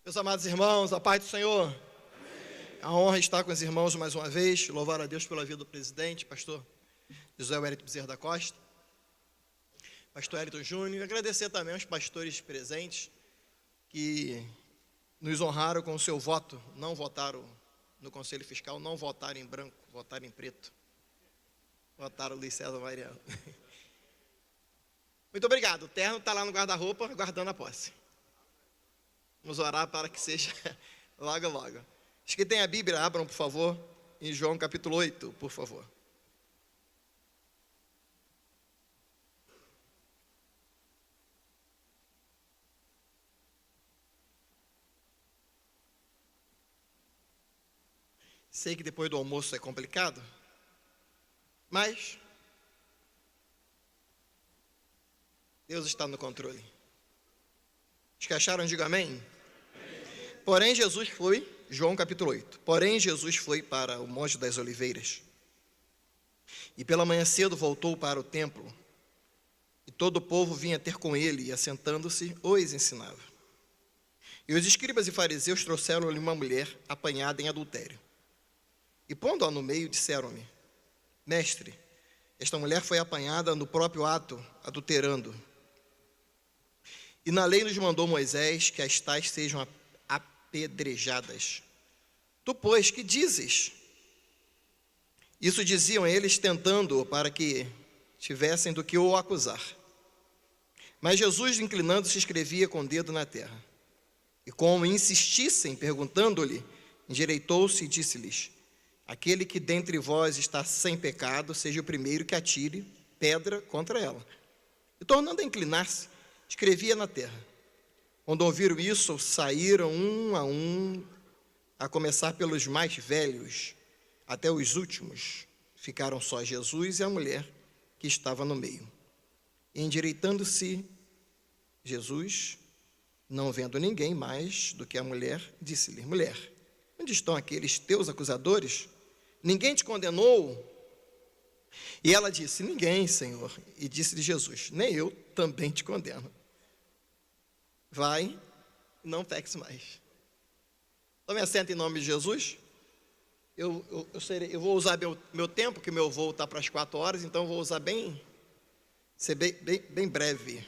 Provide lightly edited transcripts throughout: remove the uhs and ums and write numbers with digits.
Meus amados irmãos, a paz do Senhor. Amém. A honra estar com os irmãos mais uma vez, louvar a Deus pela vida do presidente, pastor José Wellington Bezerra da Costa, pastor Elton Júnior, e agradecer também aos pastores presentes que nos honraram com o seu voto, não votaram no Conselho Fiscal, não votaram em branco, votaram em preto, votaram Luiz César Mariano. Muito obrigado, o terno está lá no guarda-roupa, guardando a posse. Vamos orar para que seja logo, logo. Os que têm a Bíblia, abram, por favor, em João capítulo 8, por favor. Sei que depois do almoço é complicado, mas Deus está no controle. Os que acharam, digam amém. Porém, Jesus foi, João capítulo 8, porém Jesus foi para o Monte das Oliveiras, e pela manhã cedo voltou para o templo, e todo o povo vinha ter com ele, e assentando-se, os ensinava. E os escribas e fariseus trouxeram-lhe uma mulher apanhada em adultério, e pondo-a no meio, disseram-lhe: Mestre, esta mulher foi apanhada no próprio ato, adulterando. E na lei nos mandou Moisés que as tais sejam apedrejadas. Tu, pois, que dizes? Isso diziam eles, tentando-o para que tivessem do que o acusar. Mas Jesus, inclinando-se, escrevia com o dedo na terra. E como insistissem, perguntando-lhe, endireitou-se e disse-lhes: Aquele que dentre vós está sem pecado, seja o primeiro que atire pedra contra ela. E tornando a inclinar-se, escrevia na terra. Quando ouviram isso, saíram um, a começar pelos mais velhos, até os últimos. Ficaram só Jesus e a mulher que estava no meio. E endireitando-se, Jesus, não vendo ninguém mais do que a mulher, disse-lhe: Mulher, onde estão aqueles teus acusadores? Ninguém te condenou? E ela disse: Ninguém, Senhor. E disse-lhe Jesus: Nem eu também te condeno. Vai, não peques mais. Tome assento em nome de Jesus. Eu vou usar meu tempo, que meu voo está para as 4 horas, então eu vou usar ser bem breve.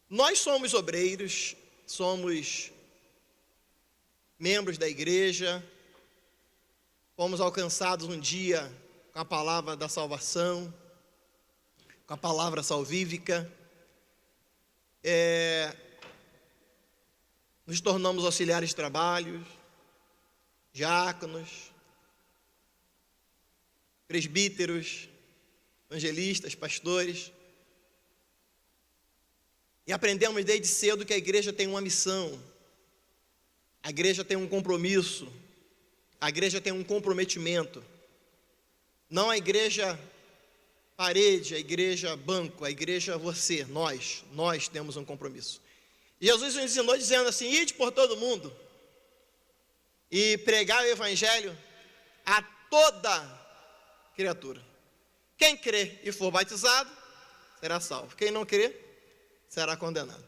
Nós somos obreiros, somos membros da igreja, fomos alcançados um dia com a palavra da salvação, com a palavra salvífica, nos tornamos auxiliares de trabalho, diáconos, presbíteros, evangelistas, pastores, e aprendemos desde cedo que a igreja tem uma missão, a igreja tem um compromisso, a igreja tem um comprometimento. Não a igreja parede, a igreja banco, a igreja você, nós temos um compromisso. Jesus nos ensinou dizendo assim: ide por todo mundo e pregar o evangelho a toda criatura. Quem crê e for batizado será salvo, quem não crê será condenado.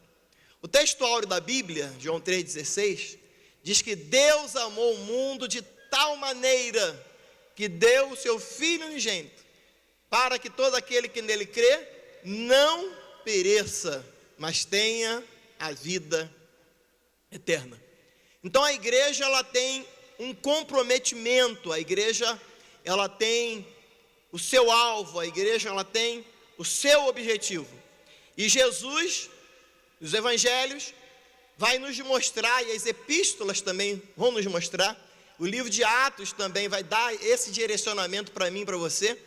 O texto áureo da Bíblia, João 3,16, diz que Deus amou o mundo de tal maneira que deu o seu Filho unigênito, para que todo aquele que nele crê não pereça, mas tenha a vida eterna. Então a igreja, ela tem um comprometimento, a igreja, ela tem o seu alvo, a igreja, ela tem o seu objetivo. E Jesus, os evangelhos, vai nos mostrar, e as epístolas também vão nos mostrar, o livro de Atos também vai dar esse direcionamento para mim e para você,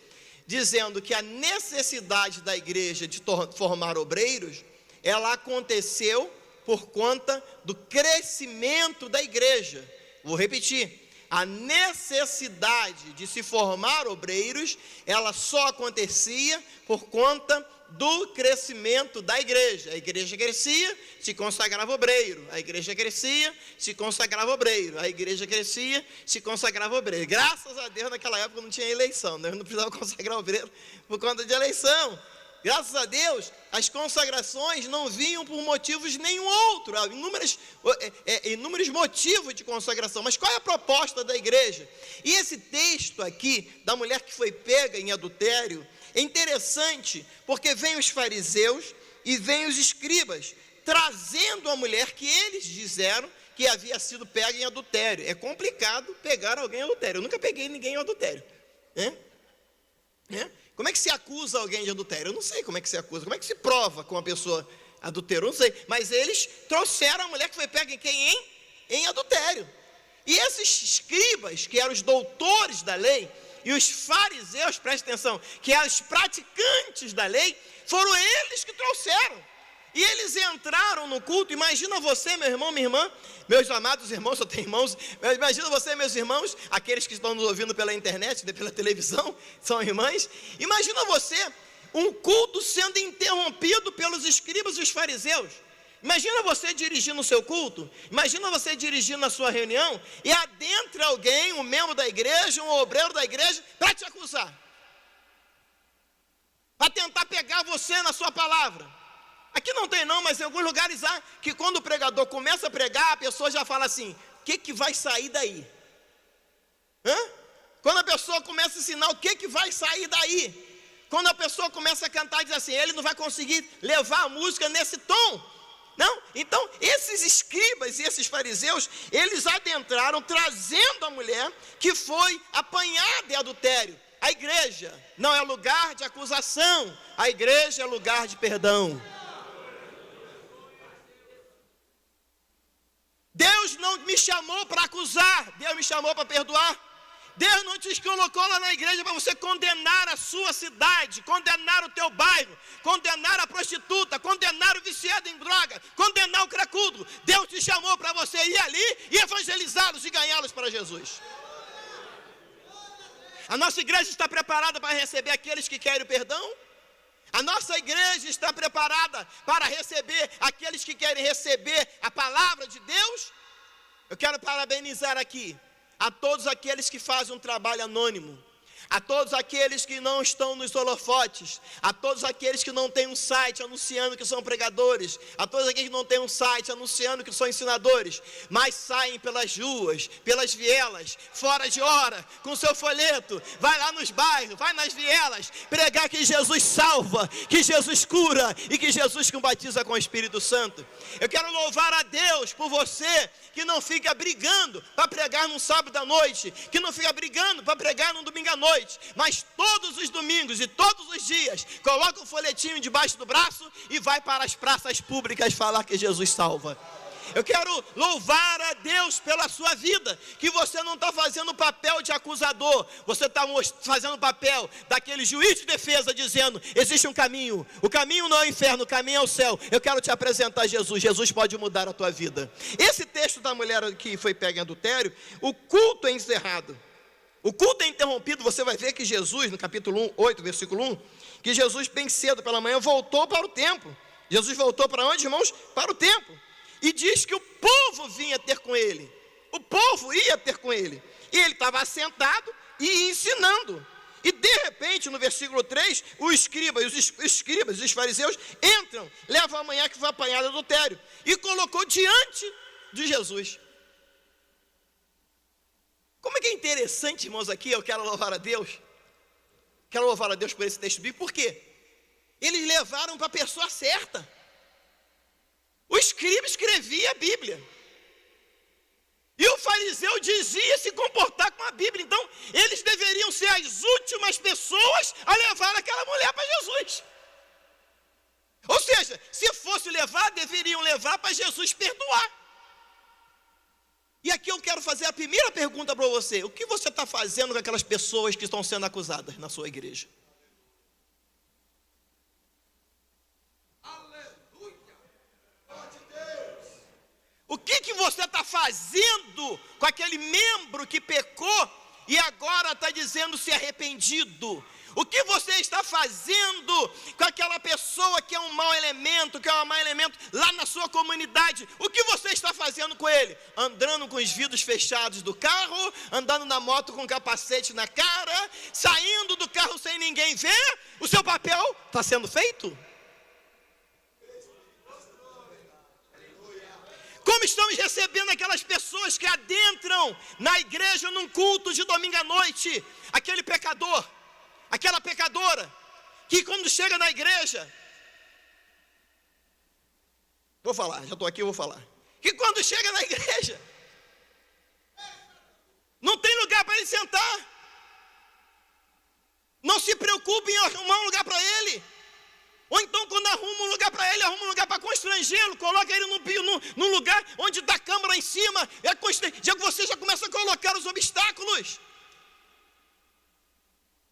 dizendo que a necessidade da igreja de formar obreiros, ela aconteceu por conta do crescimento da igreja. Vou repetir, a necessidade de se formar obreiros, ela só acontecia por conta do crescimento da igreja. A igreja crescia, se consagrava obreiro. A igreja crescia, se consagrava obreiro. A igreja crescia, se consagrava obreiro. Graças a Deus, naquela época não tinha eleição, né? Eu não precisava consagrar obreiro por conta de eleição. Graças a Deus, as consagrações não vinham por motivos nenhum outro. Há inúmeros motivos de consagração. Mas qual é a proposta da igreja? E esse texto aqui, da mulher que foi pega em adultério, é interessante, porque vem os fariseus e vem os escribas, trazendo a mulher que eles disseram que havia sido pega em adultério. É complicado pegar alguém em adultério. Eu nunca peguei ninguém em adultério. Como é que se acusa alguém de adultério? Eu não sei como é que se acusa. Como é que se prova com uma pessoa adulterou? Eu não sei. Mas eles trouxeram a mulher que foi pega em quem? Em adultério. E esses escribas, que eram os doutores da lei, e os fariseus, preste atenção, que eram os praticantes da lei, foram eles que trouxeram. E eles entraram no culto. Imagina você, meu irmão, minha irmã, meus amados irmãos, eu tenho irmãos, imagina você, meus irmãos, aqueles que estão nos ouvindo pela internet, pela televisão, são irmãs. Imagina você, um culto sendo interrompido pelos escribas e os fariseus. Imagina você dirigindo o seu culto, imagina você dirigindo a sua reunião, e adentra alguém, um membro da igreja, um obreiro da igreja, para te acusar, para tentar pegar você na sua palavra. Aqui não tem não, mas em alguns lugares há, que quando o pregador começa a pregar, a pessoa já fala assim, o que vai sair daí? Quando a pessoa começa a ensinar, o que vai sair daí? Quando a pessoa começa a cantar, diz assim, ele não vai conseguir levar a música nesse tom. Não? Então, esses escribas e esses fariseus, eles adentraram, trazendo a mulher que foi apanhada em adultério. A igreja não é lugar de acusação, a igreja é lugar de perdão. Deus não me chamou para acusar, Deus me chamou para perdoar. Deus não te colocou lá na igreja para você condenar a sua cidade, condenar o teu bairro, condenar a prostituta, condenar o viciado em droga, condenar o cracudo. Deus te chamou para você ir ali e evangelizá-los e ganhá-los para Jesus. A nossa igreja está preparada para receber aqueles que querem o perdão? A nossa igreja está preparada para receber aqueles que querem receber a palavra de Deus? Eu quero parabenizar aqui a todos aqueles que fazem um trabalho anônimo, a todos aqueles que não estão nos holofotes, a todos aqueles que não têm um site anunciando que são pregadores, a todos aqueles que não têm um site anunciando que são ensinadores, mas saem pelas ruas, pelas vielas, fora de hora, com seu folheto, vai lá nos bairros, vai nas vielas, pregar que Jesus salva, que Jesus cura e que Jesus batiza com o Espírito Santo. Eu quero louvar a Deus por você que não fica brigando para pregar num sábado à noite, que não fica brigando para pregar num domingo à noite, mas todos os domingos e todos os dias coloca um folhetinho debaixo do braço e vai para as praças públicas falar que Jesus salva. Eu quero louvar a Deus pela sua vida, que você não está fazendo o papel de acusador, você está fazendo o papel daquele juiz de defesa, dizendo, existe um caminho, o caminho não é o inferno, o caminho é o céu. Eu quero te apresentar Jesus, Jesus pode mudar a tua vida. Esse texto da mulher que foi pega em adultério, o culto é encerrado, o culto é interrompido. Você vai ver que Jesus, no capítulo 8, versículo 1, que Jesus bem cedo pela manhã voltou para o templo. Jesus voltou para onde, irmãos? Para o templo. E diz que o povo vinha ter com ele. O povo ia ter com ele. E ele estava assentado e ensinando. E de repente, no versículo 3, os escribas e os fariseus entram, levam a mulher que foi apanhada em adultério e colocou diante de Jesus. Como é que é interessante, irmãos, aqui, eu quero louvar a Deus. Quero louvar a Deus por esse texto bíblico. Por quê? Eles levaram para a pessoa certa. O escriba escrevia a Bíblia. E o fariseu dizia se comportar com a Bíblia. Então, eles deveriam ser as últimas pessoas a levar aquela mulher para Jesus. Ou seja, se fosse levar, deveriam levar para Jesus perdoar. E aqui eu quero fazer a primeira pergunta para você. O que você está fazendo com aquelas pessoas que estão sendo acusadas na sua igreja? O que você está fazendo com aquele membro que pecou e agora está dizendo se arrependido? O que você está fazendo com aquela pessoa que é um mau elemento, que é um mau elemento lá na sua comunidade? O que você está fazendo com ele? ele? Andando com os vidros fechados do carro, andando na moto com capacete na cara, saindo do carro sem ninguém ver. O seu papel está sendo feito? Como estamos recebendo aquelas pessoas que adentram na igreja num culto de domingo à noite? Aquele pecador, aquela pecadora, que quando chega na igreja, vou falar, já estou aqui, vou falar. Que quando chega na igreja, não tem lugar para ele sentar. Não se preocupe em arrumar um lugar para ele. Ou então, quando arruma um lugar para ele, arruma um lugar para constrangê-lo, coloca ele num lugar onde dá câmera em cima, já que você já começa a colocar os obstáculos.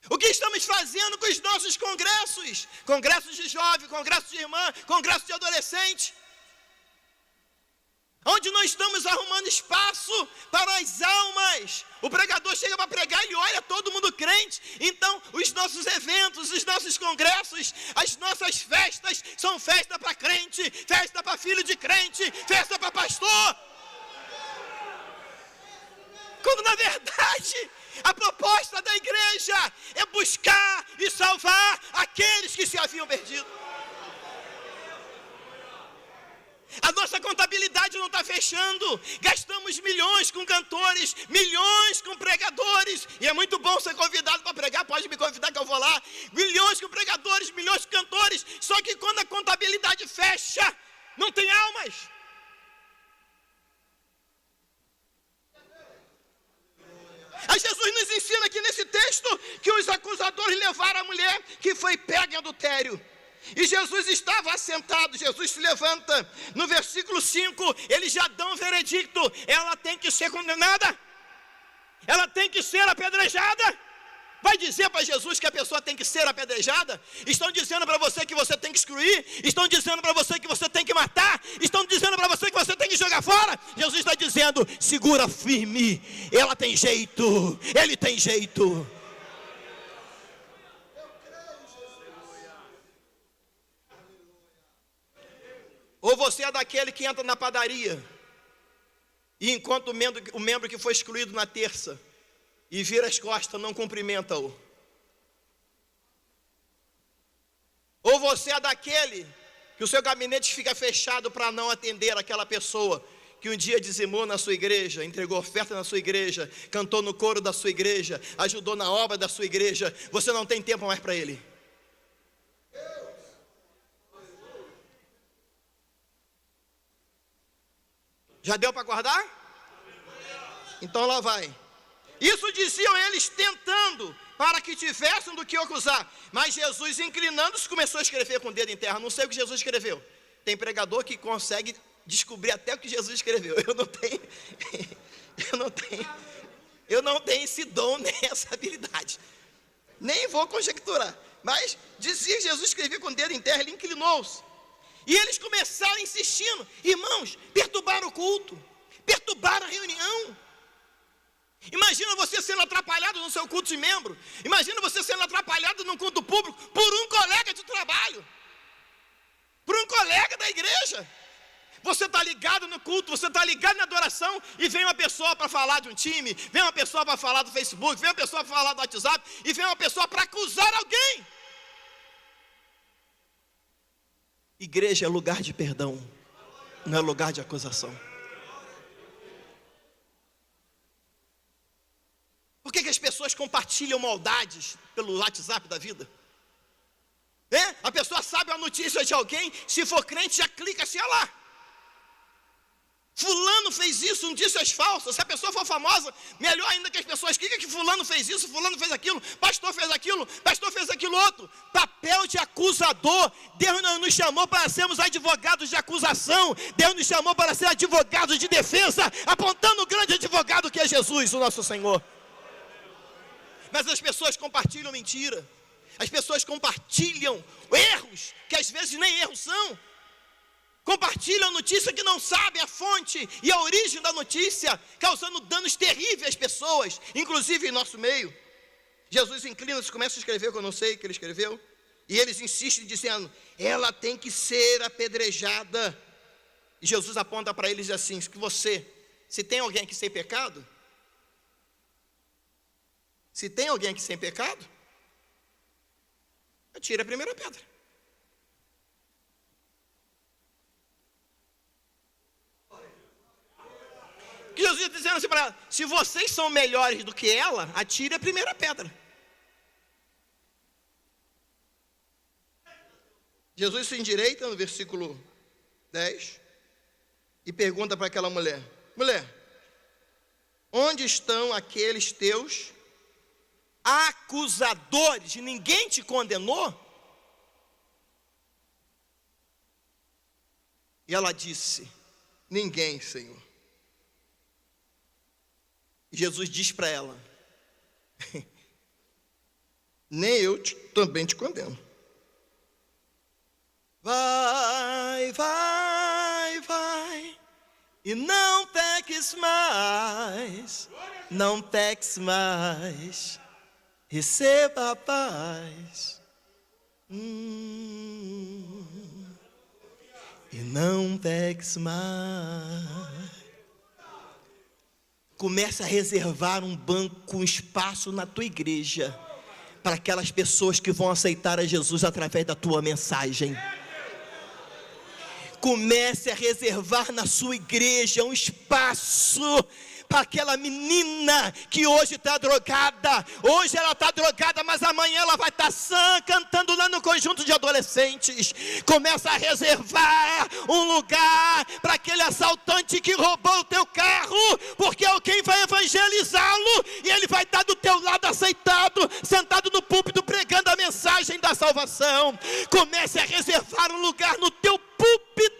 O que estamos fazendo com os nossos congressos? Congressos de jovem, congressos de irmã, congressos de adolescente. Onde nós estamos arrumando espaço para as almas. O pregador chega para pregar, ele olha todo mundo crente. Então, os nossos eventos, os nossos congressos, as nossas festas são festa para crente, festa para filho de crente, festa para pastor. Quando na verdade a proposta da igreja é buscar e salvar aqueles que se haviam perdido. A nossa contabilidade não está fechando. Gastamos milhões com cantores, milhões com pregadores. E é muito bom ser convidado para pregar, pode me convidar que eu vou lá. Milhões com pregadores, milhões com cantores. Só que quando a contabilidade fecha, não tem almas. Aí Jesus nos ensina aqui nesse texto que os acusadores levaram a mulher que foi pega em adultério. E Jesus estava assentado, Jesus se levanta. No versículo 5, eles já dão um veredicto. Ela tem que ser condenada. Ela tem que ser apedrejada. Vai dizer para Jesus que a pessoa tem que ser apedrejada? Estão dizendo para você que você tem que excluir? Estão dizendo para você que você tem que matar? Estão dizendo para você que você tem que jogar fora? Jesus está dizendo, segura firme. Ela tem jeito, ele tem jeito. Ou você é daquele que entra na padaria e encontra o membro que foi excluído na terça e vira as costas, não cumprimenta-o. Ou você é daquele que o seu gabinete fica fechado para não atender aquela pessoa que um dia dizimou na sua igreja, entregou oferta na sua igreja, cantou no coro da sua igreja, ajudou na obra da sua igreja. Você não tem tempo mais para ele. Já deu para guardar? Então lá vai. Isso diziam eles tentando, para que tivessem do que acusar. Mas Jesus, inclinando-se, começou a escrever com o dedo em terra. Não sei o que Jesus escreveu. Tem pregador que consegue descobrir até o que Jesus escreveu. Eu não tenho esse dom, nem essa habilidade. Nem vou conjecturar. Mas dizia que Jesus escrevia com o dedo em terra, ele inclinou-se. E eles começaram insistindo. Irmãos, perturbaram o culto, perturbaram a reunião. Imagina você sendo atrapalhado no seu culto de membro. Imagina você sendo atrapalhado num culto público por um colega de trabalho, por um colega da igreja. Você está ligado no culto, você está ligado na adoração, e vem uma pessoa para falar de um time, vem uma pessoa para falar do Facebook, vem uma pessoa para falar do WhatsApp, e vem uma pessoa para acusar alguém. Igreja é lugar de perdão, não é lugar de acusação. Por que as pessoas compartilham maldades pelo WhatsApp da vida? A pessoa sabe a notícia de alguém, se for crente já clica assim, olha lá. Fulano fez isso, notícias falsas. Se a pessoa for famosa, melhor ainda que as pessoas clicam que fulano fez isso, fulano fez aquilo, pastor fez aquilo outro. Papel de acusador. Deus não nos chamou para sermos advogados de acusação. Deus nos chamou para ser advogados de defesa, apontando o grande advogado que é Jesus, o nosso Senhor. Mas as pessoas compartilham mentira. As pessoas compartilham erros, que às vezes nem erros são. Compartilham notícia que não sabe a fonte e a origem da notícia, causando danos terríveis às pessoas, inclusive em nosso meio. Jesus inclina-se, começa a escrever, que eu não sei o que ele escreveu, e eles insistem dizendo, ela tem que ser apedrejada. E Jesus aponta para eles assim, que você Se tem alguém aqui sem pecado? Se tem alguém aqui sem pecado, atire a primeira pedra. Que Jesus está dizendo assim para ela: se vocês são melhores do que ela, atire a primeira pedra. Jesus se endireita no versículo 10 e pergunta para aquela mulher: mulher, onde estão aqueles teus acusadores? Ninguém te condenou? E ela disse: ninguém, Senhor. E Jesus diz para ela: nem eu também te condeno. Vai, vai, vai, e não peques mais, não peques mais, receba a paz. E não peques mais. Comece a reservar um banco, um espaço na tua igreja, para aquelas pessoas que vão aceitar a Jesus através da tua mensagem. Comece a reservar na sua igreja um espaço para aquela menina que hoje está drogada. Hoje ela está drogada, mas amanhã ela vai estar sã, cantando lá no conjunto de adolescentes. Começa a reservar um lugar para aquele assaltante que roubou o teu carro, porque alguém vai evangelizá-lo e ele vai estar do teu lado aceitado, sentado no púlpito pregando a mensagem da salvação. Comece a reservar um lugar no teu púlpito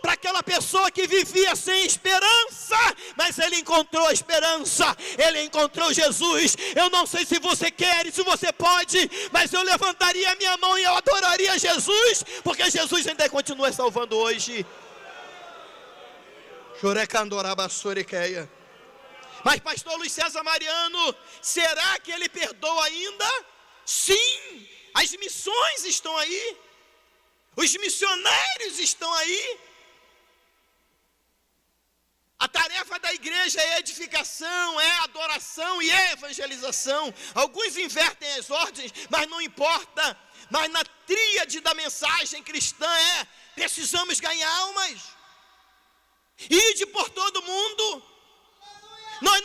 para aquela pessoa que vivia sem esperança, mas ele encontrou a esperança, ele encontrou Jesus. Eu não sei se você quer e se você pode, mas eu levantaria a minha mão e eu adoraria Jesus, porque Jesus ainda continua salvando hoje. Mas pastor Luiz César Mariano, será que ele perdoa ainda? Sim, as missões estão aí, os missionários estão aí. A tarefa da igreja é edificação, é adoração e é evangelização. Alguns invertem as ordens, mas não importa. Mas na tríade da mensagem cristã precisamos ganhar almas. Ide por todo mundo. Nós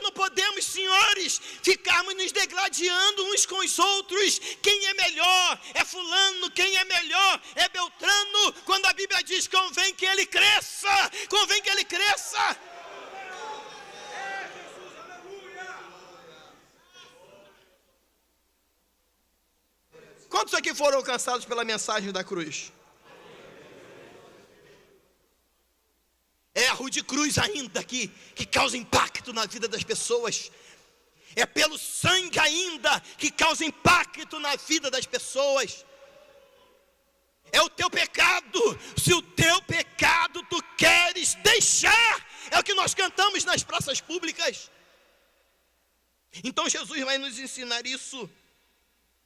não podemos, senhores, ficarmos nos degladiando uns com os outros. Quem é melhor? É fulano. Quem é melhor? É Beltrano. Quando a Bíblia diz: convém que ele cresça. Convém que ele cresça. Quantos aqui foram alcançados pela mensagem da cruz? É a Rude Cruz ainda que causa impacto na vida das pessoas. É pelo sangue ainda que causa impacto na vida das pessoas. É o teu pecado. Se o teu pecado tu queres deixar, é o que nós cantamos nas praças públicas. Então Jesus vai nos ensinar isso.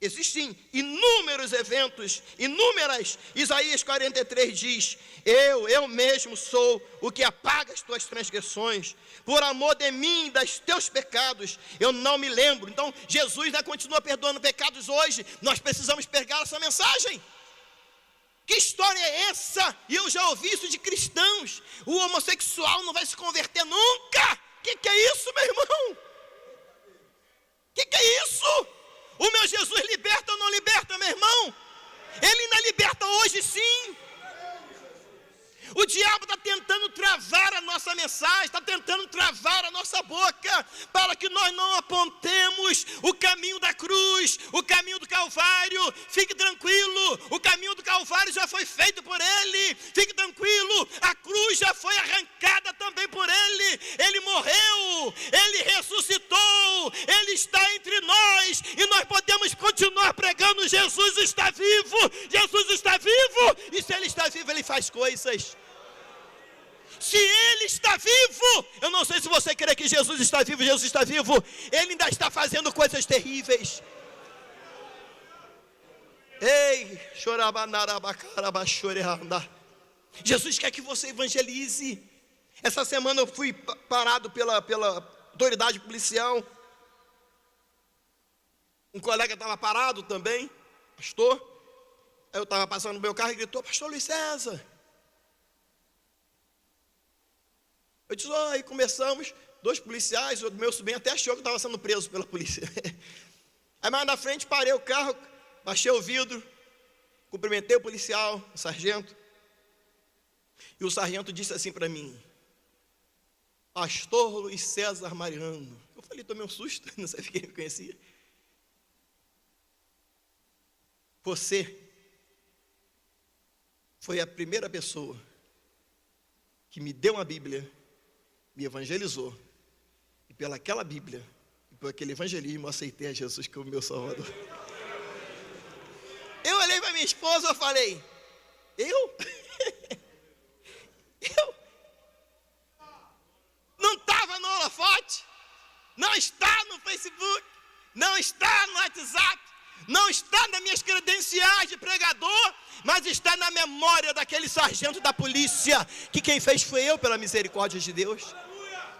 Existem inúmeros eventos, inúmeras. Isaías 43 diz: eu mesmo sou o que apaga as tuas transgressões, por amor de mim e dos teus pecados, eu não me lembro. Então Jesus ainda continua perdoando pecados hoje. Nós precisamos pegar essa mensagem. Que história é essa? E eu já ouvi isso de cristãos: o homossexual não vai se converter nunca. Que é isso, meu irmão? Que é isso? O meu Jesus liberta ou não liberta, meu irmão? Ele ainda liberta hoje, sim. O diabo está tentando travar a nossa mensagem, está tentando travar a nossa boca, para que nós não apontemos o caminho da cruz, o caminho do Calvário. Fique tranquilo, o caminho do Calvário já foi feito por ele. Fique tranquilo, a cruz já foi arrancada também por ele. Ele morreu, ele ressuscitou, ele está entre nós, e nós podemos continuar pregando: Jesus está vivo, Jesus está vivo. E se ele está vivo, ele faz coisas. Se ele está vivo, eu não sei se você crê que Jesus está vivo. Jesus está vivo, ele ainda está fazendo coisas terríveis. Ei, Jesus quer que você evangelize. Essa semana eu fui parado pela autoridade policial. Um colega estava parado também, pastor. Aí eu estava passando no meu carro e gritou: pastor Luiz César. Eu disse: aí começamos, 2 policiais, o meu sobrinho até achou que eu estava sendo preso pela polícia. Aí mais na frente parei o carro, baixei o vidro, cumprimentei o policial, o sargento. E o sargento disse assim para mim: pastor Luiz César Mariano. Eu falei: tomei um susto, não sabia quem me conhecia. Você foi a primeira pessoa que me deu uma Bíblia, me evangelizou, e pelaquela Bíblia, e por aquele evangelismo, eu aceitei a Jesus como meu Salvador. Eu olhei para minha esposa e falei: eu? Eu? Não estava no holofote, não está no Facebook, não está no WhatsApp, não está nas minhas credenciais de pregador, mas está na memória daquele sargento da polícia, que quem fez foi eu, pela misericórdia de Deus.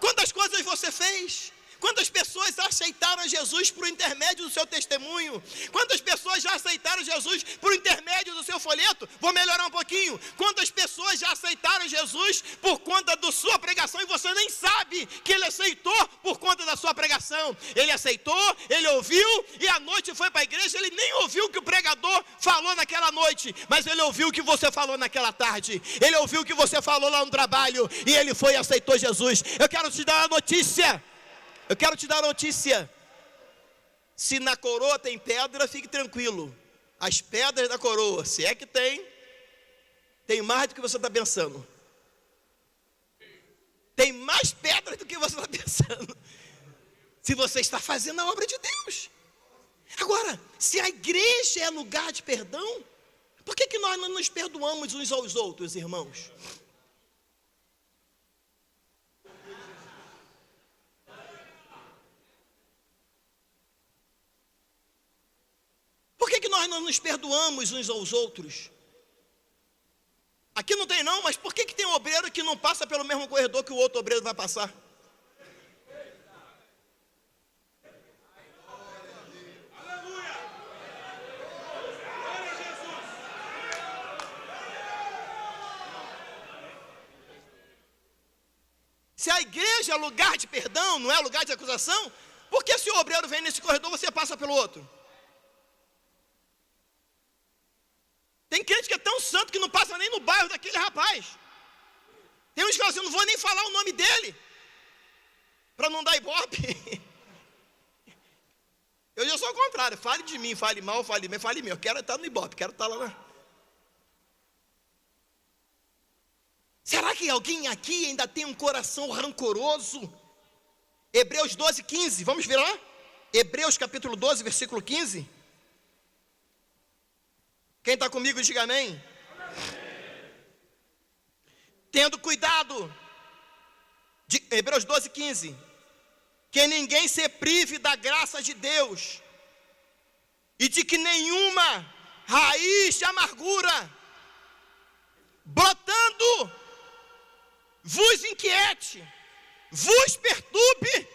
Quantas coisas você fez? Quantas pessoas aceitaram Jesus por intermédio do seu testemunho? Quantas pessoas já aceitaram Jesus por intermédio do seu folheto? Vou melhorar um pouquinho. Quantas pessoas já aceitaram Jesus por conta da sua pregação e você nem sabe que ele aceitou por conta da sua pregação? Ele aceitou, ele ouviu e à noite foi para a igreja. Ele nem ouviu o que o pregador falou naquela noite, mas ele ouviu o que você falou naquela tarde. Ele ouviu o que você falou lá no trabalho e ele foi e aceitou Jesus. Eu quero te dar uma notícia. Se na coroa tem pedra, fique tranquilo. As pedras da coroa, se é que tem mais do que você está pensando. Tem mais pedras do que você está pensando. Se você está fazendo a obra de Deus. Agora, se a igreja é lugar de perdão, por que nós não nos perdoamos uns aos outros, irmãos? Por que nós não nos perdoamos uns aos outros? Aqui não tem não, mas por que tem um obreiro que não passa pelo mesmo corredor que o outro obreiro vai passar? Se a igreja é lugar de perdão, não é lugar de acusação, por que se o obreiro vem nesse corredor, você passa pelo outro? Tem crente que é tão santo que não passa nem no bairro daquele rapaz. Tem uns que falam assim: eu não vou nem falar o nome dele, para não dar ibope. Eu já sou ao contrário, fale de mim, fale mal, fale bem, fale meu. Eu quero estar no ibope, quero estar lá. Será que alguém aqui ainda tem um coração rancoroso? Hebreus 12, 15, vamos ver lá? Hebreus capítulo 12, versículo 15. Quem está comigo, diga amém. Amém. Tendo cuidado, Hebreus 12, 15, que ninguém se prive da graça de Deus, e de que nenhuma raiz de amargura, brotando, vos inquiete, vos perturbe,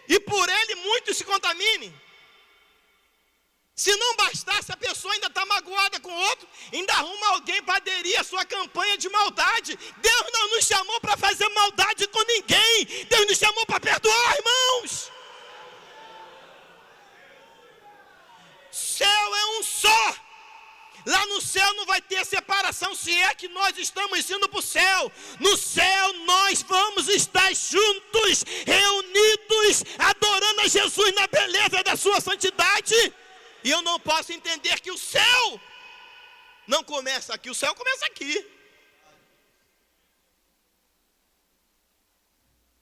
e por ele muitos se contaminem. Se não bastasse, a pessoa ainda está magoada com o outro, ainda arruma alguém para aderir à sua campanha de maldade. Deus não nos chamou para fazer maldade com ninguém. Deus nos chamou para perdoar, irmãos. Céu é um só. Lá no céu não vai ter separação, se é que nós estamos indo para o céu. No céu nós vamos estar juntos, reunidos, adorando a Jesus na beleza da sua santidade. E eu não posso entender que o céu não começa aqui, o céu começa aqui.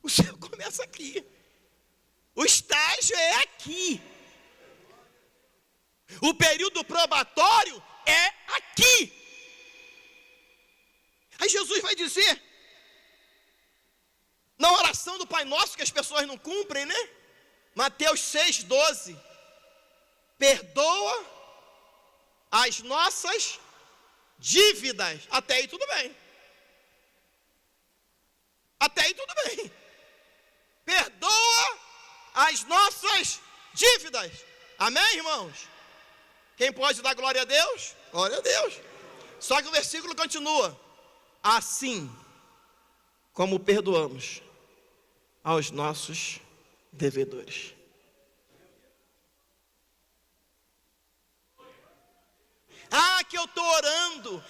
O céu começa aqui. O estágio é aqui. O período probatório é aqui. Aí Jesus vai dizer, na oração do Pai Nosso, que as pessoas não cumprem, né? Mateus 6, 12. Perdoa as nossas dívidas. Até aí tudo bem. Até as nossas dívidas. Amém, irmãos? Quem pode dar glória a Deus? Glória a Deus. Só que o versículo continua: assim como perdoamos aos nossos devedores. Ah, que eu estou orando,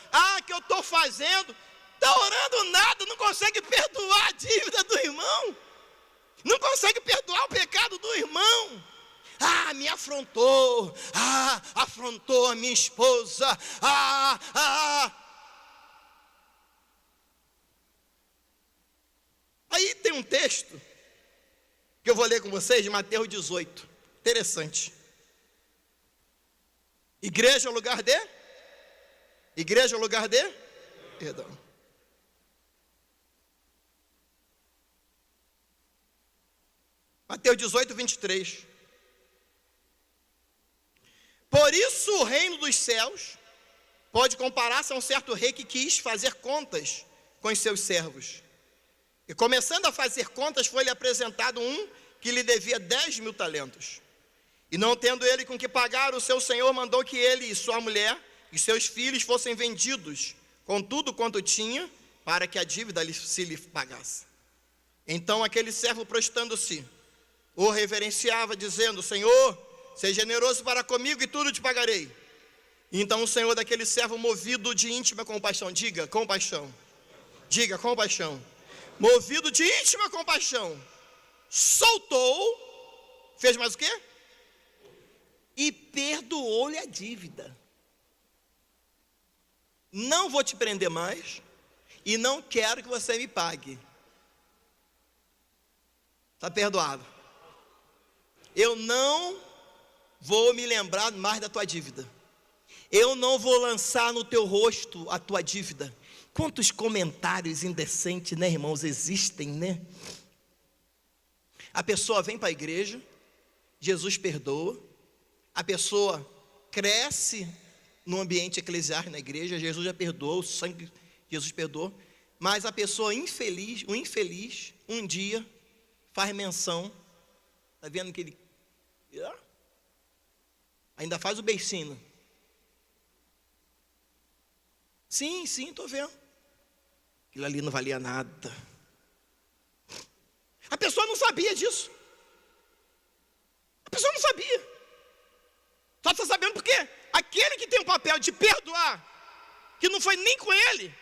que eu estou fazendo. Está orando nada, não consegue perdoar a dívida do irmão, não consegue perdoar o pecado do irmão. Me afrontou, afrontou a minha esposa, Aí tem um texto que eu vou ler com vocês, de Mateus 18, interessante. Igreja é o lugar de? Igreja é o lugar de? Perdão. Mateus 18, 23. Por isso o reino dos céus pode comparar-se a um certo rei que quis fazer contas com os seus servos. E começando a fazer contas, foi-lhe apresentado um que lhe devia 10.000 talentos. E não tendo ele com que pagar, o seu senhor mandou que ele e sua mulher e seus filhos fossem vendidos, com tudo quanto tinha, para que a dívida se lhe pagasse. Então aquele servo, prostrando-se, o reverenciava, dizendo: Senhor, seja generoso para comigo e tudo te pagarei. Então o senhor daquele servo, movido de íntima compaixão, diga compaixão, movido de íntima compaixão, soltou, fez mais o quê? E perdoou-lhe a dívida. Não vou te prender mais e não quero que você me pague. Está perdoado. Eu não vou me lembrar mais da tua dívida. Eu não vou lançar no teu rosto a tua dívida. Quantos comentários indecentes, né, irmãos, existem, né? A pessoa vem para a igreja, Jesus perdoa. A pessoa cresce no ambiente eclesiástico na igreja, Jesus já perdoou, o sangue de Jesus perdoou. Mas a pessoa infeliz, o infeliz, um dia faz menção. Está vendo que ele ainda faz o beicinho. Sim, estou vendo. Aquilo ali não valia nada. A pessoa não sabia disso. A pessoa não sabia. Só está sabendo por quê? Aquele que tem o papel de perdoar, que não foi nem com ele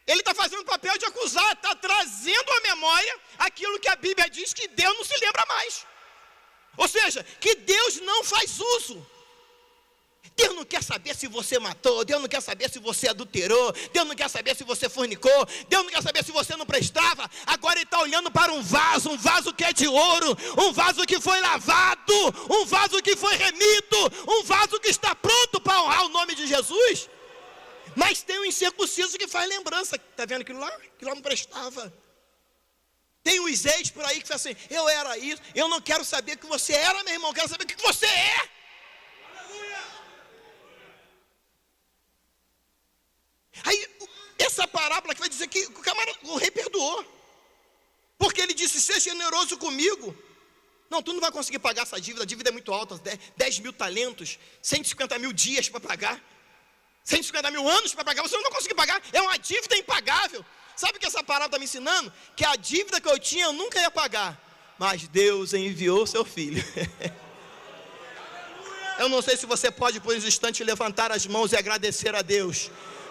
está fazendo o papel de acusar, está trazendo à memória aquilo que a Bíblia diz que Deus não se lembra mais. Ou seja, que Deus não faz uso. Deus não quer saber se você matou, Deus não quer saber se você adulterou, Deus não quer saber se você fornicou, Deus não quer saber se você não prestava. Agora Ele está olhando para um vaso que é de ouro, um vaso que foi lavado, um vaso que foi remido, um vaso que está pronto para honrar o nome de Jesus. Mas tem um incircunciso que faz lembrança. Está vendo aquilo lá? Aquilo lá não prestava. Tem os ex por aí que fala assim: eu era isso, eu não quero saber o que você era, meu irmão, eu quero saber o que você é. Aí, essa parábola que vai dizer que o rei perdoou, porque ele disse: seja generoso comigo. Não, tu não vai conseguir pagar essa dívida, a dívida é muito alta, 10.000 talentos, 150.000 dias para pagar, 150.000 anos para pagar, você não vai conseguir pagar, é uma dívida impagável. Sabe o que essa parábola está me ensinando? Que a dívida que eu tinha eu nunca ia pagar, mas Deus enviou seu filho. Eu não sei se você pode por um instante levantar as mãos e agradecer a Deus,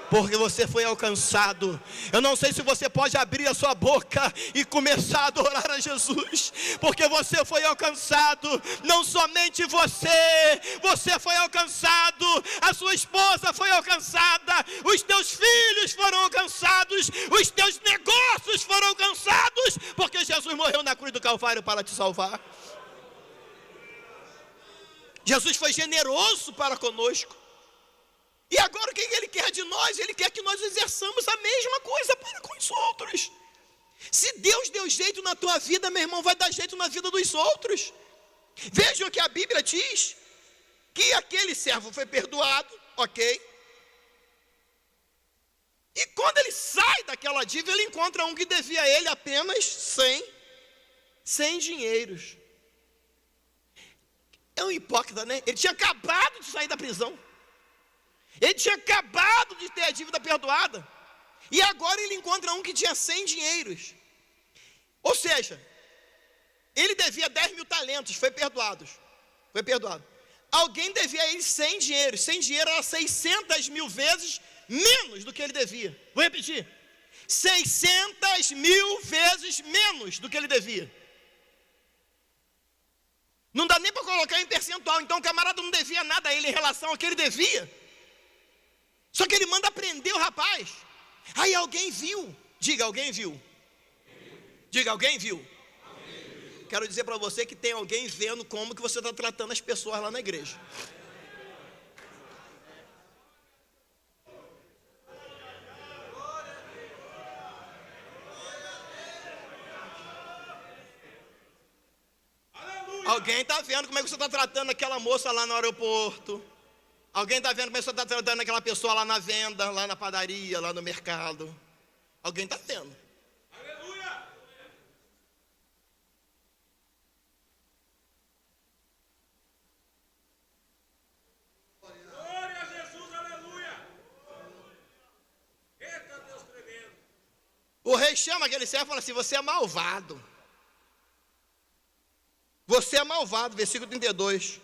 porque você foi alcançado. Eu não sei se você pode abrir a sua boca e começar a adorar a Jesus, porque você foi alcançado. Não somente você foi alcançado, a sua esposa foi alcançada, os teus filhos foram alcançados, os teus negócios foram alcançados, porque Jesus morreu na cruz do Calvário para te salvar. Jesus foi generoso para conosco. E agora o que Ele quer de nós? Ele quer que nós exerçamos a mesma coisa para com os outros. Se Deus deu jeito na tua vida, meu irmão, vai dar jeito na vida dos outros. Vejam que a Bíblia diz que aquele servo foi perdoado, ok? E quando ele sai daquela dívida, ele encontra um que devia a ele apenas 100 dinheiros. É um hipócrita, né? Ele tinha acabado de sair da prisão. Ele tinha acabado de ter a dívida perdoada. E agora ele encontra um que tinha 100 dinheiros. Ou seja, ele devia 10 mil talentos, foi perdoado. Alguém devia a ele 100 dinheiros. 100 dinheiro era 600 mil vezes menos do que ele devia. Vou repetir. 600 mil vezes menos do que ele devia. Não dá nem para colocar em percentual. Então o camarada não devia nada a ele em relação ao que ele devia. Só que ele manda prender o rapaz. Aí alguém viu. Diga, alguém viu. Diga, alguém viu. Quero dizer para você que tem alguém vendo como que você está tratando as pessoas lá na igreja. Alguém está vendo como é que você está tratando aquela moça lá no aeroporto. Alguém está vendo como é que você está tratando aquela pessoa lá na venda, lá na padaria, lá no mercado. Alguém está vendo. Aleluia! Glória a Jesus, aleluia! Eita Deus tremendo! O rei chama aquele servo e fala assim: você é malvado. Você é malvado, versículo 32.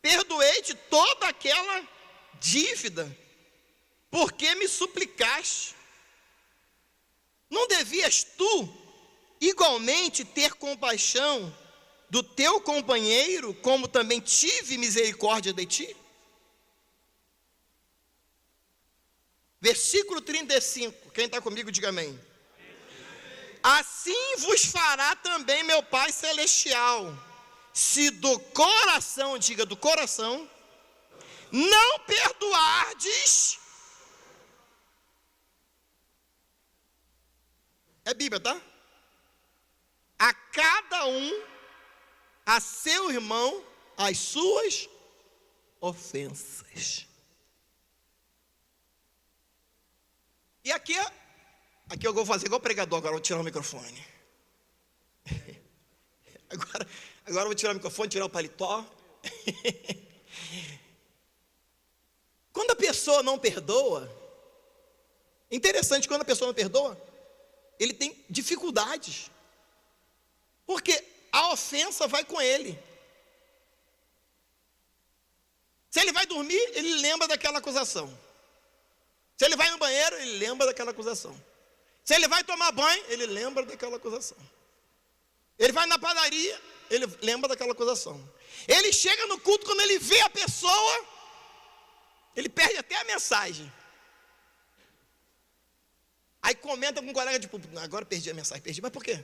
Perdoei-te toda aquela dívida, porque me suplicaste. Não devias tu, igualmente, ter compaixão do teu companheiro, como também tive misericórdia de ti? Versículo 35, quem está comigo, diga amém. Assim vos fará também meu Pai Celestial, se do coração, diga do coração, não perdoardes. É Bíblia, tá? A cada um, a seu irmão, as suas ofensas. E aqui eu vou fazer igual pregador, agora eu vou tirar o microfone. Agora eu vou tirar o microfone, tirar o paletó. Quando a pessoa não perdoa, interessante, quando a pessoa não perdoa, ele tem dificuldades. Porque a ofensa vai com ele. Se ele vai dormir, ele lembra daquela acusação. Se ele vai no banheiro, ele lembra daquela acusação. Se ele vai tomar banho, ele lembra daquela acusação. Ele vai na padaria, ele lembra daquela acusação. Ele chega no culto, quando ele vê a pessoa, ele perde até a mensagem. Aí comenta com um colega de púlpito: agora perdi a mensagem, perdi, mas por quê?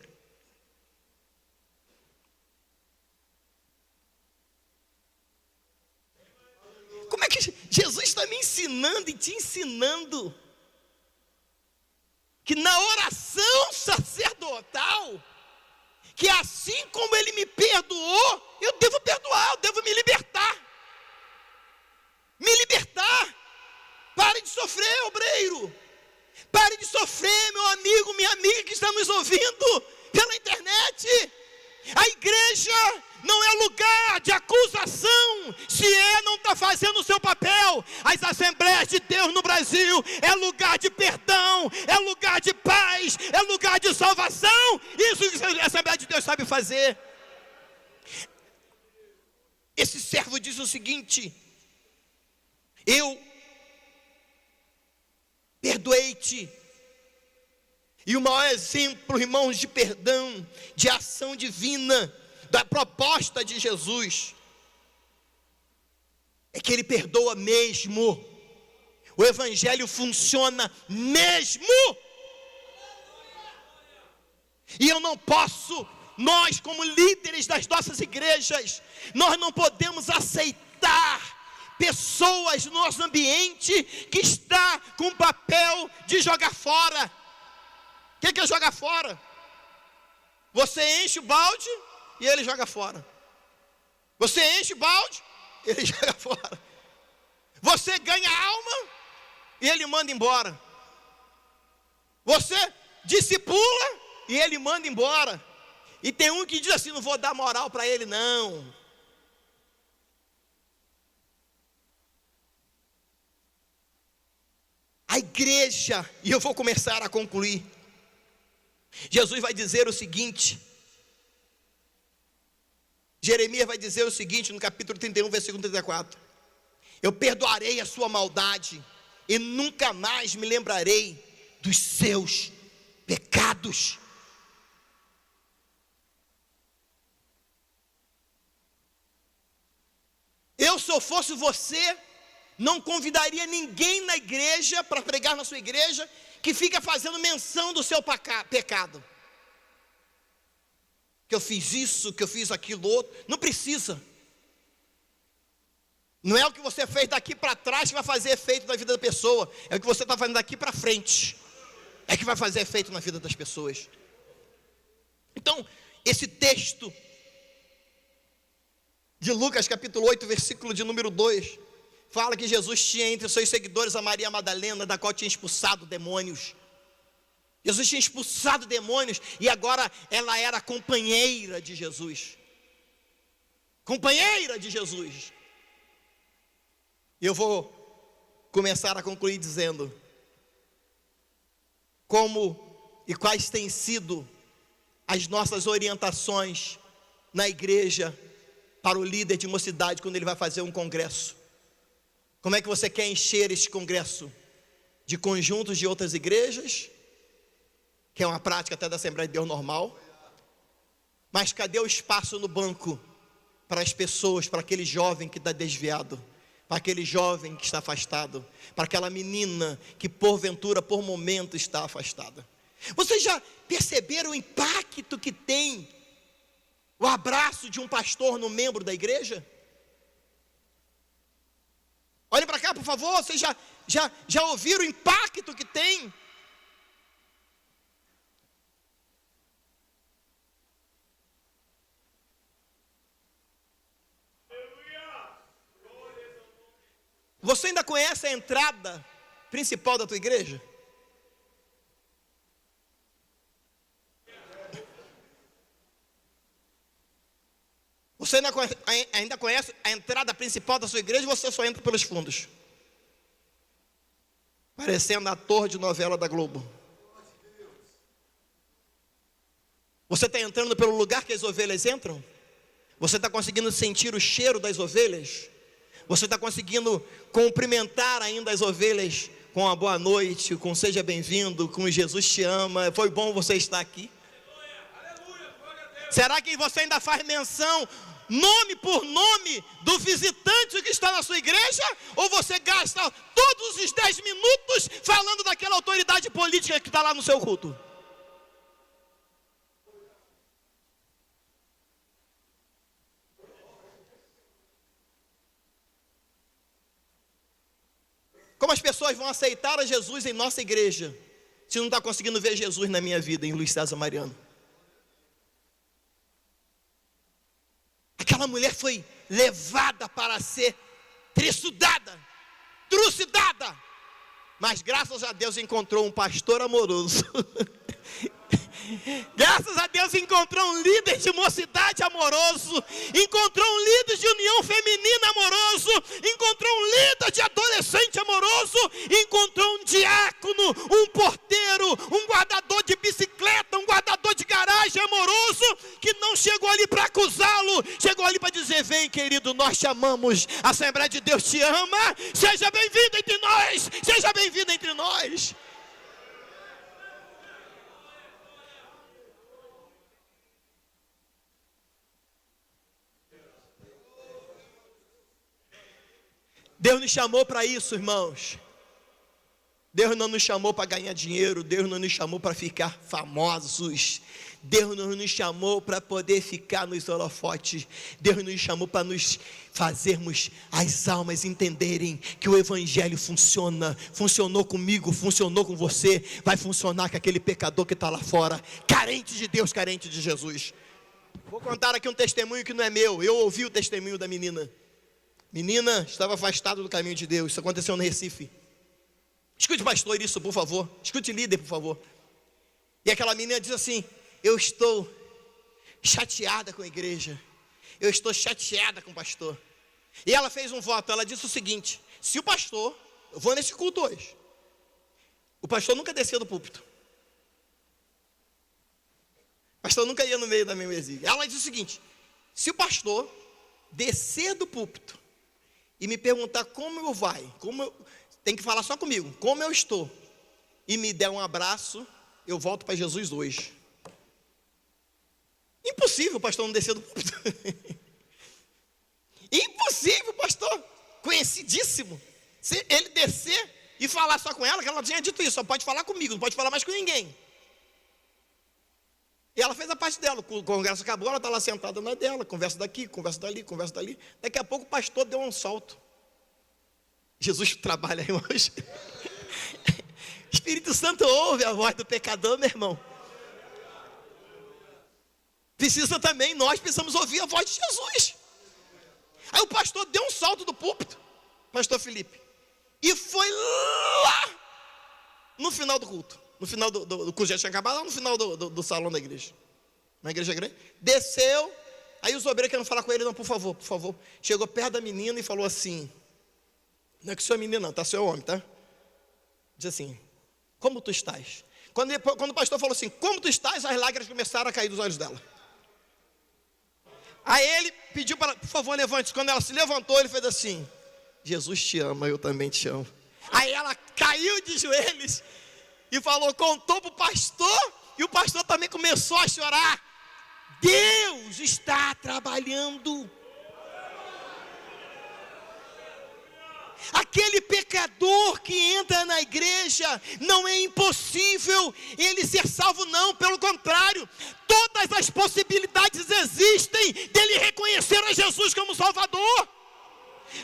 Como é que Jesus está me ensinando e te ensinando que na oração sacerdotal, que assim como ele me perdoou, eu devo perdoar, eu devo me libertar. Me libertar. Pare de sofrer, obreiro. Pare de sofrer, meu amigo, minha amiga que está nos ouvindo pela internet. A igreja não é lugar de acusação. Se não está fazendo o seu papel. As Assembleias de Deus no Brasil é lugar de perdão, é lugar de paz, é lugar de salvação. Isso que a Assembleia de Deus sabe fazer. Esse servo diz o seguinte: eu perdoei-te. E o maior exemplo, irmãos, de perdão, de ação divina, da proposta de Jesus, é que ele perdoa mesmo. O evangelho funciona mesmo. E eu não posso, nós como líderes das nossas igrejas, nós não podemos aceitar pessoas no nosso ambiente que está com o papel de jogar fora. O que é jogar fora? Você enche o balde e ele joga fora. Você enche o balde, ele joga fora. Você ganha alma e ele manda embora. Você discipula e ele manda embora. E tem um que diz assim: não vou dar moral para ele não. a igreja, e eu vou começar a concluir. Jesus vai dizer o seguinte, Jeremias vai dizer o seguinte, no capítulo 31, versículo 34: eu perdoarei a sua maldade, e nunca mais me lembrarei dos seus pecados. Eu, se eu fosse você, não convidaria ninguém na igreja, para pregar na sua igreja, que fica fazendo menção do seu pecado. Que eu fiz isso, que eu fiz aquilo outro. Não precisa. Não é o que você fez daqui para trás que vai fazer efeito na vida da pessoa. É o que você está fazendo daqui para frente. É que vai fazer efeito na vida das pessoas. Então, esse texto de Lucas capítulo 8, versículo de número 2, fala que Jesus tinha entre os seus seguidores a Maria Madalena, da qual tinha expulsado demônios. Jesus tinha expulsado demônios e agora ela era companheira de Jesus. Companheira de Jesus. E eu vou começar a concluir dizendo como e quais têm sido as nossas orientações na igreja para o líder de mocidade quando ele vai fazer um congresso. Como é que você quer encher este congresso? De conjuntos de outras igrejas, que é uma prática até da Assembleia de Deus normal. Mas cadê o espaço no banco para as pessoas, para aquele jovem que está desviado, para aquele jovem que está afastado, para aquela menina que porventura, por momento, está afastada? Vocês já perceberam o impacto que tem o abraço de um pastor no membro da igreja? Olhem para cá, por favor. Vocês já ouviram o impacto que tem? Você ainda conhece a entrada principal da tua igreja? Você ainda conhece a entrada principal da sua igreja, ou você só entra pelos fundos? Parecendo ator de novela da Globo. Você está entrando pelo lugar que as ovelhas entram? Você está conseguindo sentir o cheiro das ovelhas? Você está conseguindo cumprimentar ainda as ovelhas com a boa noite, com seja bem-vindo, com Jesus te ama, foi bom você estar aqui? Será que você ainda faz menção, nome por nome, do visitante que está na sua igreja? Ou você gasta todos os 10 minutos falando daquela autoridade política que está lá no seu culto? Como as pessoas vão aceitar a Jesus em nossa igreja, se não está conseguindo ver Jesus na minha vida, em Luiz César Mariano? Aquela mulher foi levada para ser trucidada, mas graças a Deus encontrou um pastor amoroso. Graças a Deus encontrou um líder de mocidade amoroso, encontrou um líder de união feminina amoroso, encontrou um líder de adolescente amoroso, encontrou um diácono, um porteiro, um guardador de bicicleta, um guardador de garagem amoroso, que não chegou ali para acusá-lo, chegou ali para dizer: vem querido, nós te amamos, a Assembleia de Deus te ama, seja bem-vindo entre nós, seja bem-vindo entre nós. Deus nos chamou para isso, irmãos. Deus não nos chamou para ganhar dinheiro. Deus não nos chamou para ficar famosos. Deus não nos chamou para poder ficar nos holofotes. Deus nos chamou para nos fazermos as almas entenderem que o evangelho funciona. Funcionou comigo, funcionou com você, vai funcionar com aquele pecador que está lá fora, carente de Deus, carente de Jesus. Vou contar aqui um testemunho que não é meu. Eu ouvi o testemunho da menina. Menina estava afastada do caminho de Deus. Isso aconteceu no Recife. Escute, pastor, isso, por favor. Escute, líder, por favor. E aquela menina diz assim: eu estou chateada com a igreja. Eu estou chateada com o pastor. E ela fez um voto. Ela disse o seguinte: se o pastor, eu vou nesse culto hoje, O pastor nunca descia do púlpito. O pastor nunca ia no meio da membresia. Ela diz o seguinte: se o pastor descer do púlpito e me perguntar como eu vai, tem que falar só comigo, como eu estou, e me der um abraço, eu volto para Jesus hoje. Impossível o pastor não descer do púlpito. Impossível, pastor, conhecidíssimo, se ele descer e falar só com ela, que ela tinha dito isso, só pode falar comigo, não pode falar mais com ninguém. E ela fez a parte dela, o congresso acabou, ela está lá sentada na dela, conversa daqui, conversa dali, conversa dali. Daqui a pouco o pastor deu um salto. Jesus trabalha, irmãos. Espírito Santo ouve a voz do pecador, meu irmão. Nós precisamos ouvir a voz de Jesus. Aí o pastor deu um salto do púlpito, pastor Felipe, e foi lá no final do culto. No final do culto já tinha acabado, lá no final do salão da igreja. Uma igreja grande. Desceu, aí os obreiros querendo falar com ele, não, por favor, por favor. Chegou perto da menina e falou assim: não é que o senhor é menino não, tá? O senhor é homem, tá? Diz assim: como tu estás? Quando o pastor falou assim, como tu estás, as lágrimas começaram a cair dos olhos dela. Aí ele pediu para ela, por favor, levante. Quando ela se levantou, ele fez assim: Jesus te ama, eu também te amo. Aí ela caiu de joelhos e falou, contou para o pastor, e o pastor também começou a chorar. Deus está trabalhando. Aquele pecador que entra na igreja, não é impossível ele ser salvo, não, pelo contrário, todas as possibilidades existem dele reconhecer a Jesus como Salvador.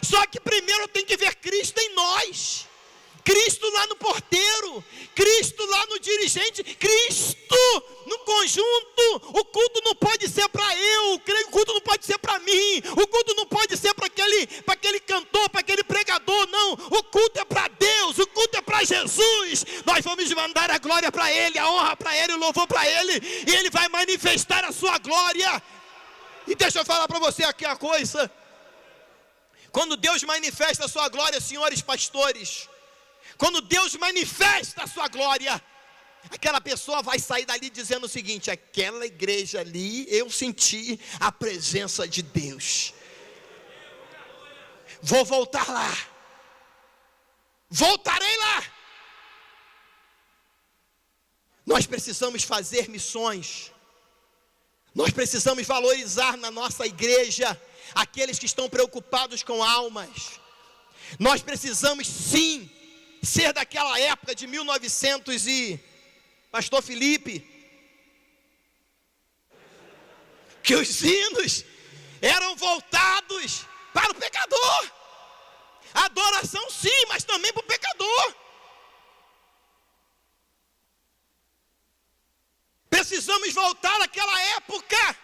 Só que primeiro tem que ver Cristo em nós, Cristo lá no porteiro, Cristo lá no dirigente, Cristo no conjunto. O culto não pode ser para eu, o culto não pode ser para mim, o culto não pode ser para aquele cantor, para aquele pregador, não. O culto é para Deus, o culto é para Jesus. Nós vamos mandar a glória para Ele, a honra para Ele, o louvor para Ele, e Ele vai manifestar a sua glória. E deixa eu falar para você aqui a coisa: quando Deus manifesta a sua glória, senhores pastores, quando Deus manifesta a sua glória, aquela pessoa vai sair dali dizendo o seguinte: aquela igreja ali, eu senti a presença de Deus. Vou voltar lá. Voltarei lá. Nós precisamos fazer missões. Nós precisamos valorizar na nossa igreja aqueles que estão preocupados com almas. Nós precisamos sim ser daquela época de 1900 e pastor Felipe, que os hinos eram voltados para o pecador. Adoração sim, mas também para o pecador. Precisamos voltar àquela época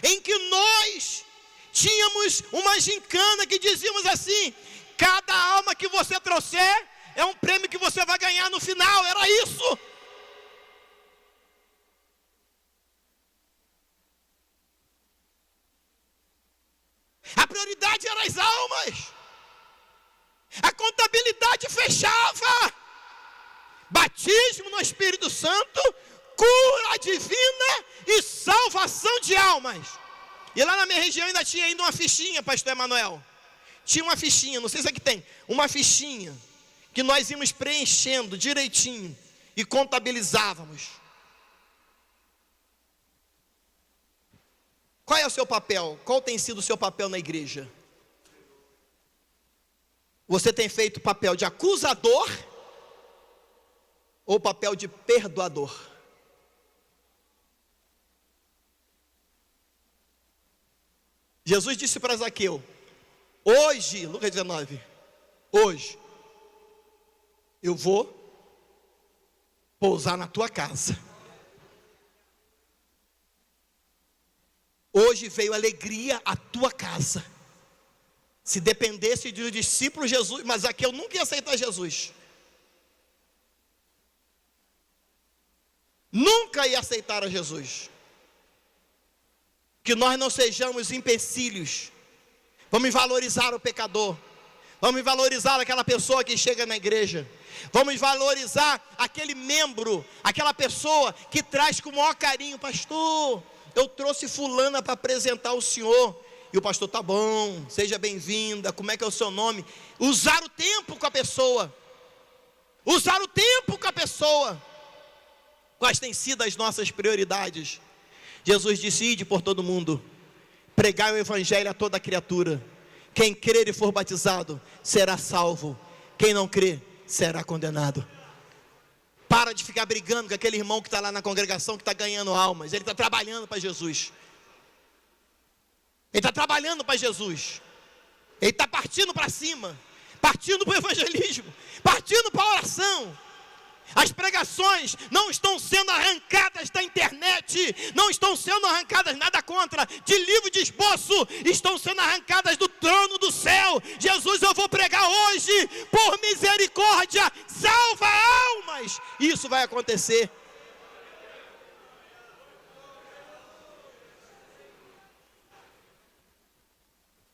em que nós tínhamos uma gincana que dizíamos assim: cada alma que você trouxer é um prêmio que você vai ganhar no final. Era isso. A prioridade era as almas. A contabilidade fechava. Batismo no Espírito Santo, cura divina e salvação de almas. E lá na minha região ainda tinha ainda uma fichinha, pastor Emanuel. Tinha uma fichinha, não sei se é que tem, uma fichinha que nós íamos preenchendo direitinho e contabilizávamos. Qual é o seu papel? Qual tem sido o seu papel na igreja? Você tem feito papel de acusador ou papel de perdoador? Jesus disse para Zaqueu, hoje, Lucas 19, hoje, eu vou pousar na tua casa. Hoje veio alegria à tua casa. Se dependesse de um discípulo Jesus, mas Zaqueu nunca ia aceitar Jesus. Nunca ia aceitar a Jesus. Que nós não sejamos empecilhos. Vamos valorizar o pecador. Vamos valorizar aquela pessoa que chega na igreja. Vamos valorizar aquele membro, aquela pessoa que traz com o maior carinho: pastor, eu trouxe fulana para apresentar o senhor. E o pastor: tá bom, seja bem-vinda, como é que é o seu nome? Usar o tempo com a pessoa. Usar o tempo com a pessoa. Quais têm sido as nossas prioridades? Jesus disse: ide por todo mundo, pregai o evangelho a toda criatura. Quem crer e for batizado será salvo. Quem não crer será condenado. Para de ficar brigando com aquele irmão que está lá na congregação, que está ganhando almas. Ele está trabalhando para Jesus. Ele está trabalhando para Jesus. Ele está partindo para cima, partindo para o evangelismo, partindo para a oração. As pregações não estão sendo arrancadas da internet, não estão sendo arrancadas, nada contra, de livro de esboço, estão sendo arrancadas do trono do céu. Jesus, eu vou pregar hoje, por misericórdia, salva almas. Isso vai acontecer.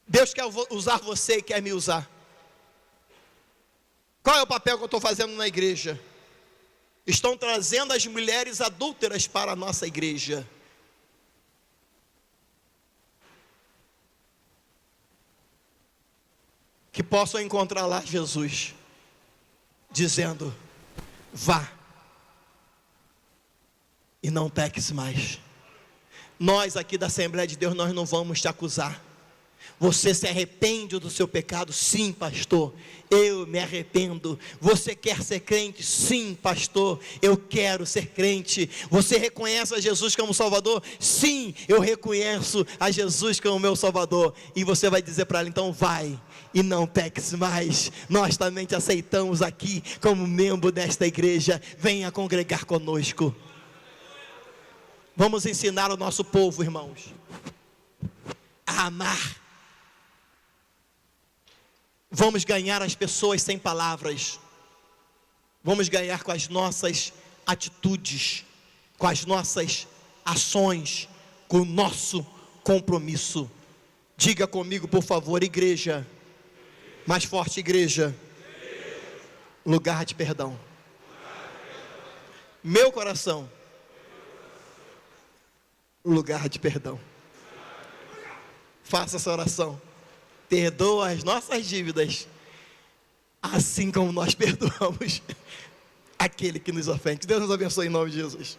Deus quer usar você e quer me usar. Qual é o papel que eu estou fazendo na igreja? Estão trazendo as mulheres adúlteras para a nossa igreja. Que possam encontrar lá Jesus, dizendo: vá e não peques mais. Nós aqui da Assembleia de Deus, nós não vamos te acusar. Você se arrepende do seu pecado? Sim, pastor, eu me arrependo. Você quer ser crente? Sim, pastor, eu quero ser crente. Você reconhece a Jesus como Salvador? Sim, eu reconheço a Jesus como meu Salvador. E você vai dizer para ela: então vai e não peques mais. Nós também te aceitamos aqui como membro desta igreja. Venha congregar conosco. Vamos ensinar o nosso povo, irmãos, a amar. Vamos ganhar as pessoas sem palavras. Vamos ganhar com as nossas atitudes, com as nossas ações, com o nosso compromisso. Diga comigo, por favor, igreja. Mais forte, igreja. Lugar de perdão. Meu coração. Lugar de perdão. Faça essa oração. Perdoa as nossas dívidas, assim como nós perdoamos aquele que nos ofende. Deus nos abençoe em nome de Jesus.